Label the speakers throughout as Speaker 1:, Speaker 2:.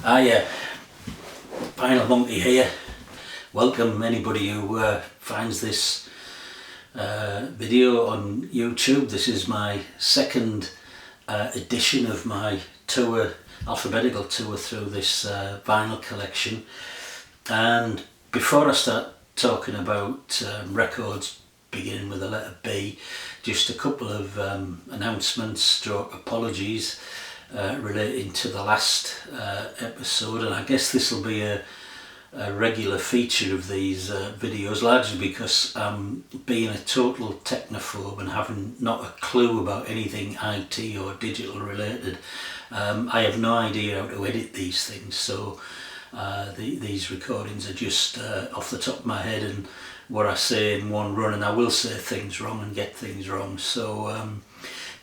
Speaker 1: Hiya, Final Monkey here. Welcome anybody who finds this video on YouTube. This is my second edition of my tour, alphabetical tour through this vinyl collection. And before I start talking about records beginning with the letter B, just a couple of announcements stroke apologies relating to the last episode, and I guess this will be a regular feature of these videos, largely because being a total technophobe and having not a clue about anything IT or digital related, I have no idea how to edit these things, so these recordings are just off the top of my head and what I say in one run, and I will say things wrong and get things wrong, so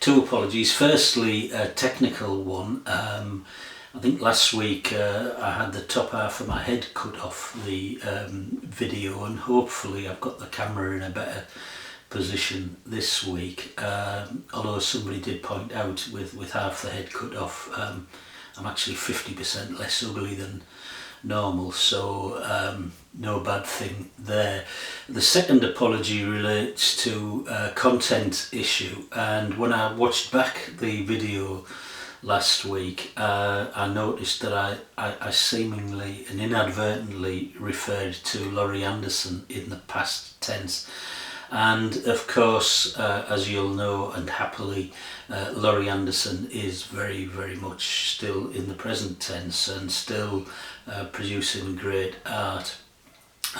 Speaker 1: two apologies. Firstly, a technical one. I think last week I had the top half of my head cut off the video, and hopefully I've got the camera in a better position this week. Although somebody did point out with half the head cut off, I'm actually 50% less ugly than normal, so no bad thing there. The second apology relates to a content issue, and when I watched back the video last week, I noticed that I seemingly and inadvertently referred to Laurie Anderson in the past tense, and of course, as you'll know and happily, Laurie Anderson is very much still in the present tense and still producing great art.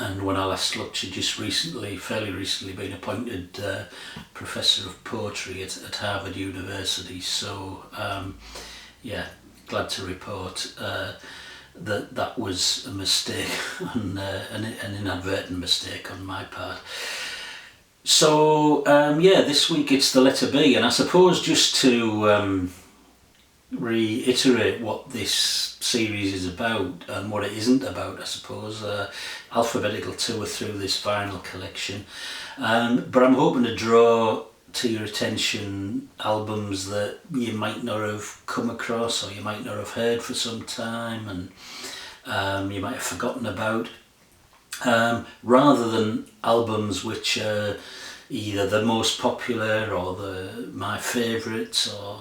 Speaker 1: And when I last looked, she'd just fairly recently been appointed Professor of Poetry at Harvard University, so yeah, glad to report that was a mistake, and an inadvertent mistake on my part. So yeah, this week it's the letter B, and I suppose just to reiterate what this series is about and what it isn't about, I suppose, alphabetical tour through this vinyl collection, but I'm hoping to draw to your attention albums that you might not have come across or you might not have heard for some time and you might have forgotten about, rather than albums which are either the most popular or my favourites or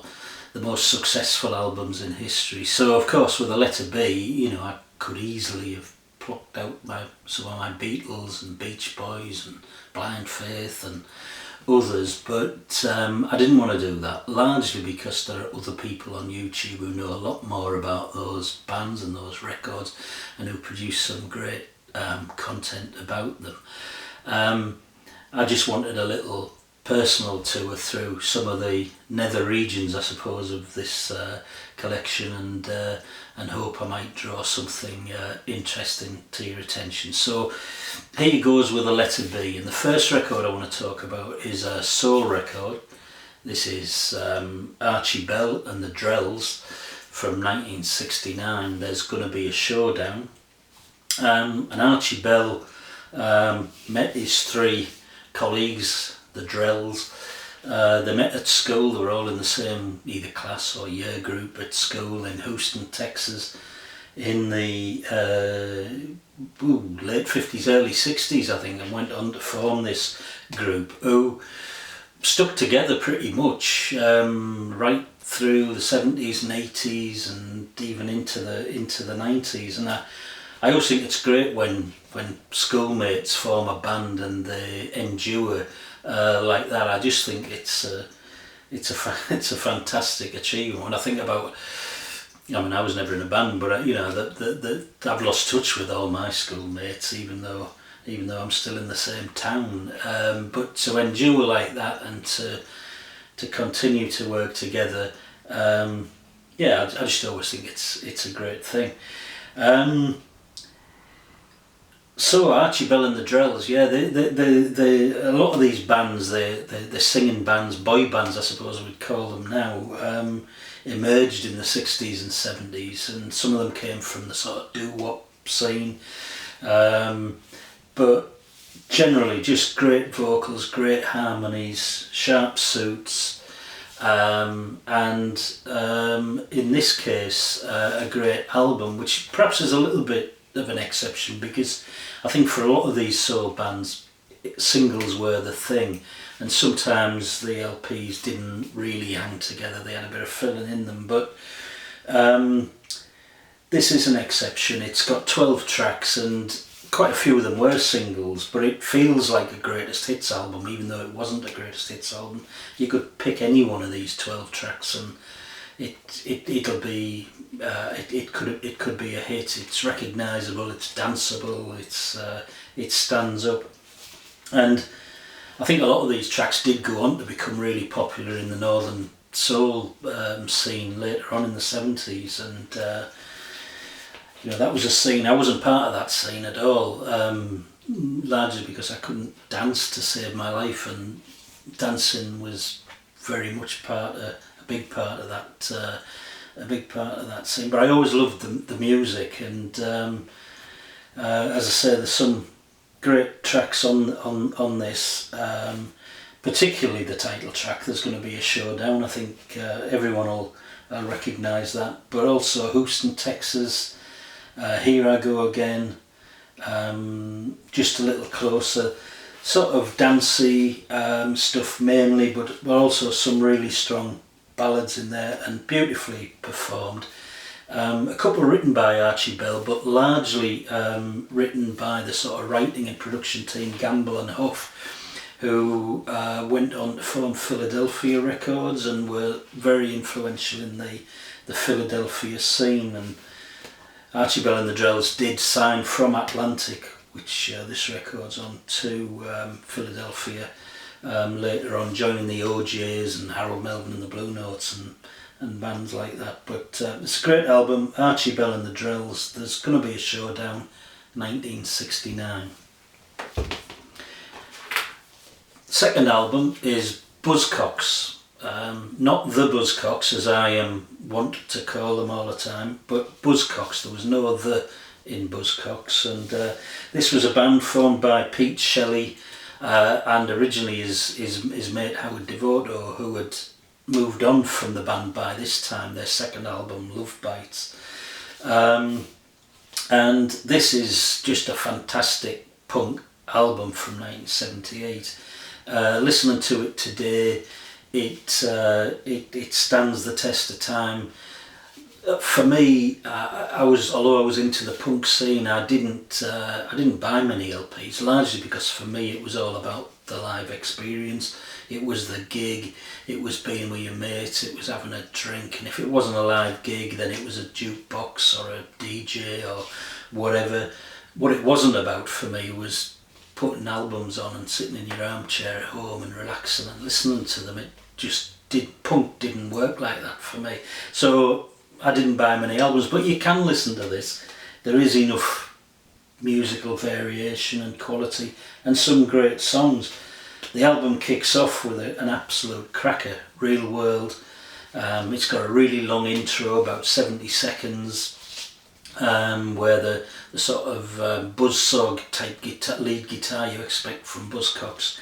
Speaker 1: the most successful albums in history. So of course with the letter B, you know, I could easily have plucked out some of my Beatles and Beach Boys and Blind Faith and others, but I didn't want to do that, largely because there are other people on YouTube who know a lot more about those bands and those records and who produce some great content about them. I just wanted a little personal tour through some of the nether regions, I suppose, of this collection, and hope I might draw something interesting to your attention. So here goes with the letter B, and the first record I want to talk about is a soul record. This is Archie Bell and the Drells from 1969. There's going to be a showdown, and Archie Bell met his three colleagues, the Drells. They met at school. They were all in the same either class or year group at school in Houston, Texas, in the late 50s, early 60s, I think, and went on to form this group who stuck together pretty much right through the 70s and 80s and even into the 90s. And I always think it's great when schoolmates form a band and they endure like that. I just think it's a fantastic achievement. When I think about, I mean, I was never in a band, but you know, I've lost touch with all my schoolmates, even though I'm still in the same town. But to endure like that and to continue to work together, yeah, I just always think it's a great thing. So Archie Bell and the Drells, yeah, a lot of these bands, the singing bands, boy bands I suppose we'd call them now, emerged in the 60s and 70s, and some of them came from the sort of doo-wop scene, but generally just great vocals, great harmonies, sharp suits, in this case a great album, which perhaps is a little bit of an exception, because I think for a lot of these soul bands, singles were the thing, and sometimes the LPs didn't really hang together, they had a bit of filling in them, but this is an exception. It's got 12 tracks and quite a few of them were singles, but it feels like a greatest hits album, even though it wasn't a greatest hits album. You could pick any one of these 12 tracks and it'll be it could be a hit. It's recognisable, it's danceable, it stands up, and I think a lot of these tracks did go on to become really popular in the northern soul scene later on in the 70s, and that was a scene. I wasn't part of that scene at all, largely because I couldn't dance to save my life, and dancing was very much a big part of that scene. But I always loved the music, and as I say, there's some great tracks on this. Particularly the title track. There's going to be a showdown. I think everyone will recognise that. But also Houston, Texas. Here I Go Again, just a little closer, sort of dancey stuff mainly, but also some really strong ballads in there and beautifully performed. A couple written by Archie Bell, but largely written by the sort of writing and production team Gamble and Huff, who went on to form Philadelphia Records and were very influential in the Philadelphia scene. And Archie Bell and the Drells did sign from Atlantic, which this record's on, to Philadelphia later on, joining the OJs and Harold Melvin and the Blue Notes and bands like that. But it's a great album, Archie Bell and the Drells. There's going to be a showdown, 1969. Second album is Buzzcocks. Not the Buzzcocks, as I want to call them all the time, but Buzzcocks. There was no "the" in Buzzcocks, and this was a band formed by Pete Shelley and originally his mate Howard Devoto, who had moved on from the band by this time. Their second album, Love Bites, and this is just a fantastic punk album from 1978. Listening to it today, it stands the test of time. For me, although I was into the punk scene, I didn't buy many LPs, largely because for me it was all about the live experience. It was the gig, it was being with your mates, it was having a drink, and if it wasn't a live gig, then it was a jukebox or a DJ or whatever. What it wasn't about for me was putting albums on and sitting in your armchair at home and relaxing and listening to them. Punk didn't work like that for me. So I didn't buy many albums, but you can listen to this. There is enough musical variation and quality and some great songs. The album kicks off with an absolute cracker, Real World. It's got a really long intro, about 70 seconds, where the sort of buzzsaw type lead guitar you expect from Buzzcocks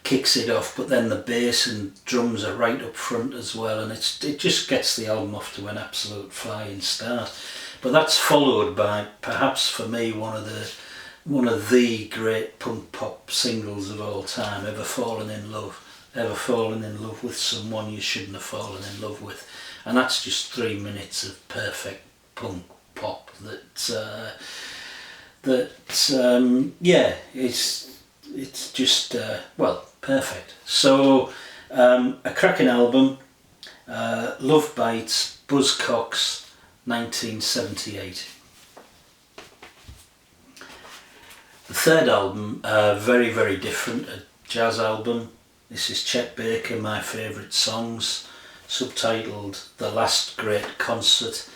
Speaker 1: kicks it off, but then the bass and drums are right up front as well, and it just gets the album off to an absolute flying start. But that's followed by, perhaps for me, one of the great punk pop singles of all time, Ever Fallen in Love with Someone You Shouldn't Have Fallen in Love With. And that's just 3 minutes of perfect punk pop it's just perfect. So a cracking album, Love Bites, Buzzcocks, 1978. The third album, very, very different, a jazz album. This is Chet Baker, My Favourite Songs, subtitled The Last Great Concert.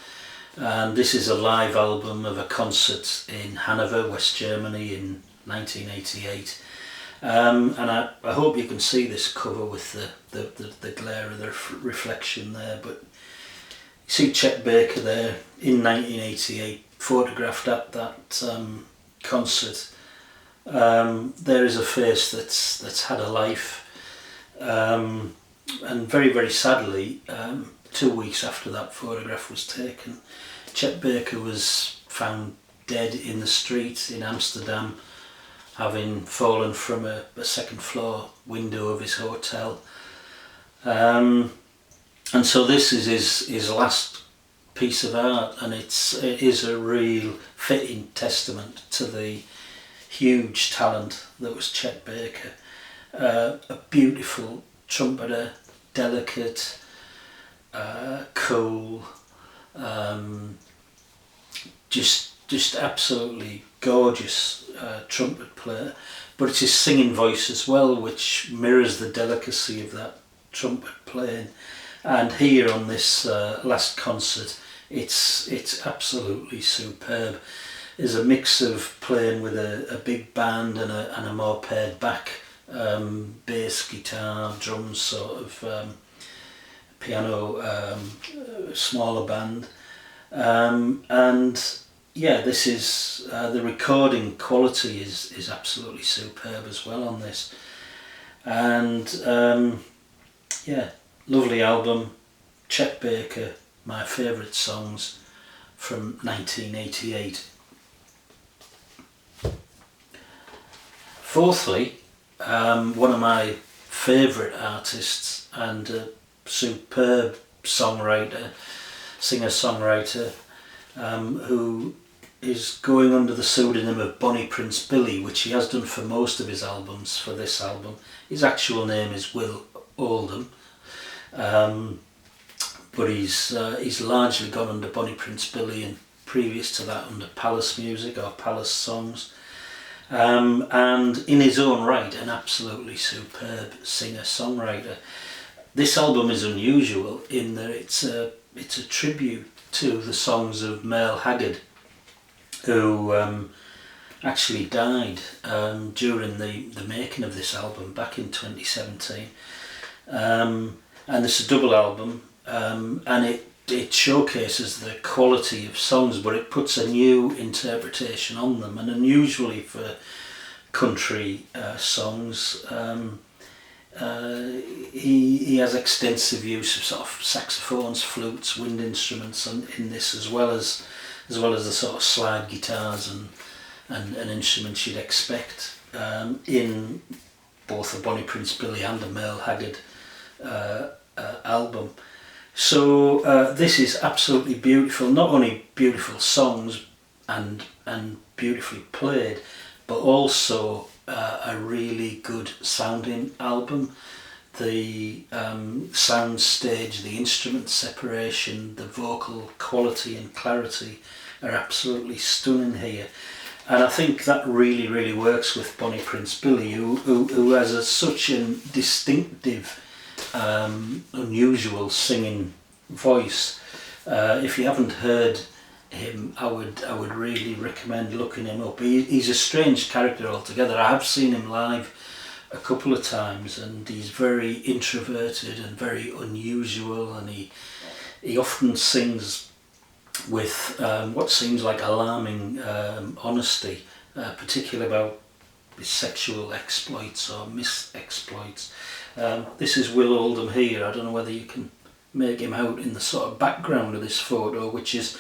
Speaker 1: And this is a live album of a concert in Hanover, West Germany in 1988. And I hope you can see this cover with the glare of the reflection there, but you see Chet Baker there in 1988, photographed at that concert. There is a face that's had a life. and very, very sadly, 2 weeks after that photograph was taken, Chet Baker was found dead in the street in Amsterdam, having fallen from a second floor window of his hotel. And so this is his last piece of art, and it is a real fitting testament to the huge talent that was Chet Baker. A beautiful trumpeter, delicate, cool, just absolutely gorgeous trumpet player. But it's his singing voice as well, which mirrors the delicacy of that trumpet playing. And here on this last concert, it's absolutely superb. There's a mix of playing with a big band and a more pared back bass, guitar, drums, sort of piano, smaller band, and yeah, this is the recording quality is absolutely superb as well on this, and yeah, lovely album. Chet Baker, my favourite songs from 1988. Fourthly, one of my favourite artists and a superb songwriter, singer-songwriter, who is going under the pseudonym of Bonnie Prince Billy, which he has done for most of his albums. For this album, his actual name is Will Oldham, but he's largely gone under Bonnie Prince Billy, and previous to that under Palace Music or Palace Songs. And in his own right, an absolutely superb singer-songwriter. This album is unusual in that it's a tribute to the songs of Merle Haggard, who actually died during the making of this album back in 2017. And it's a double album, and it showcases the quality of songs, but it puts a new interpretation on them, and unusually for country songs, he has extensive use of sort of saxophones, flutes, wind instruments in this, as well as the sort of slide guitars and instruments you'd expect in both a Bonnie Prince Billy and a Merle Haggard album. So this is absolutely beautiful. Not only beautiful songs and beautifully played, but also a really good sounding album. The sound stage, the instrument separation, the vocal quality and clarity are absolutely stunning here. And I think that really, really works with Bonnie Prince Billy, who has such a distinctive, unusual singing voice. If you haven't heard him, I would really recommend looking him up. He's a strange character altogether. I have seen him live a couple of times, and he's very introverted and very unusual, and he often sings with what seems like alarming honesty, particularly about his sexual exploits or mis-exploits. This is Will Oldham here. I don't know whether you can make him out in the sort of background of this photo, which is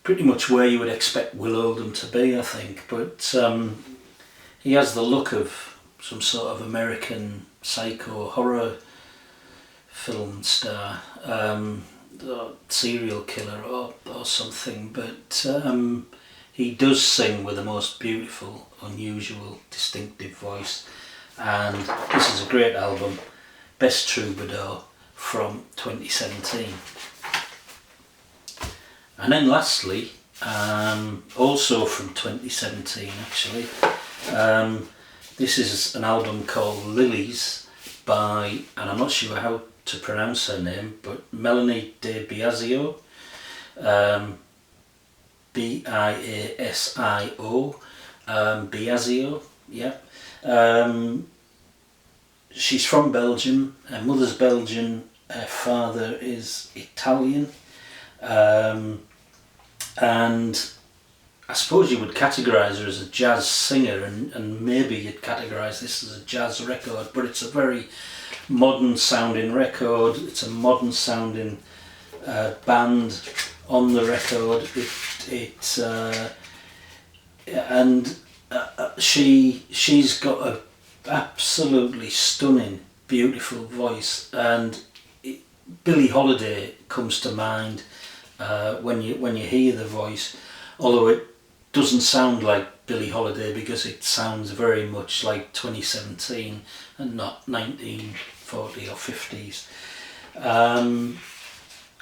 Speaker 1: pretty much where you would expect Will Oldham to be, I think. But he has the look of some sort of American psycho horror film star, or serial killer or something. But he does sing with the most beautiful, unusual, distinctive voice. And this is a great album, Best Troubadour from 2017. And then lastly, also from 2017 actually, this is an album called Lilies by, and I'm not sure how to pronounce her name, but Melanie de Biasio, B-I-A-S-I-O, Biasio, yeah. She's from Belgium. Her mother's Belgian, her father is Italian, and I suppose you would categorise her as a jazz singer, and maybe you'd categorise this as a jazz record, but it's a very modern sounding record. It's a modern sounding band on the record. She's got a absolutely stunning, beautiful voice, and Billie Holiday comes to mind when you hear the voice, although it doesn't sound like Billie Holiday because it sounds very much like 2017 and not 1940 or 50s.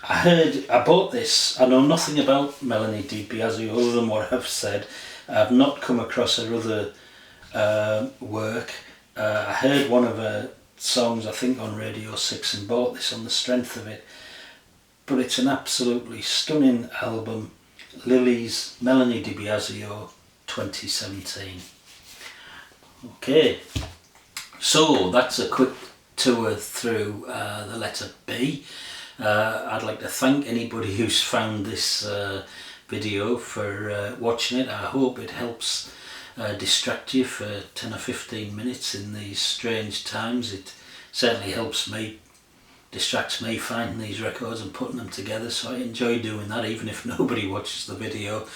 Speaker 1: I bought this. I know nothing about Melanie DiBiasio other than what I've said. I've not come across her other work. I heard one of her songs, I think, on Radio 6 and bought this on the strength of it. But it's an absolutely stunning album. Lily's Melanie DiBiasio 2017. Okay, so that's a quick tour through the letter B. I'd like to thank anybody who's found this video for watching it. I hope it helps distract you for 10 or 15 minutes in these strange times. It certainly helps me, distracts me finding these records and putting them together, so I enjoy doing that even if nobody watches the video.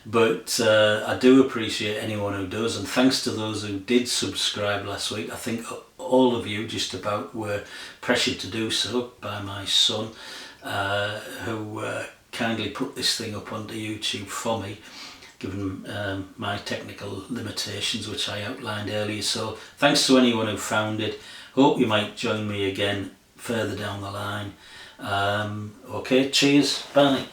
Speaker 1: But I do appreciate anyone who does, and thanks to those who did subscribe last week. I think all of you just about were pressured to do so by my son, who kindly put this thing up onto YouTube for me, given my technical limitations which I outlined earlier. So thanks to anyone who found it. Hope you might join me again further down the line. Okay, cheers, bye.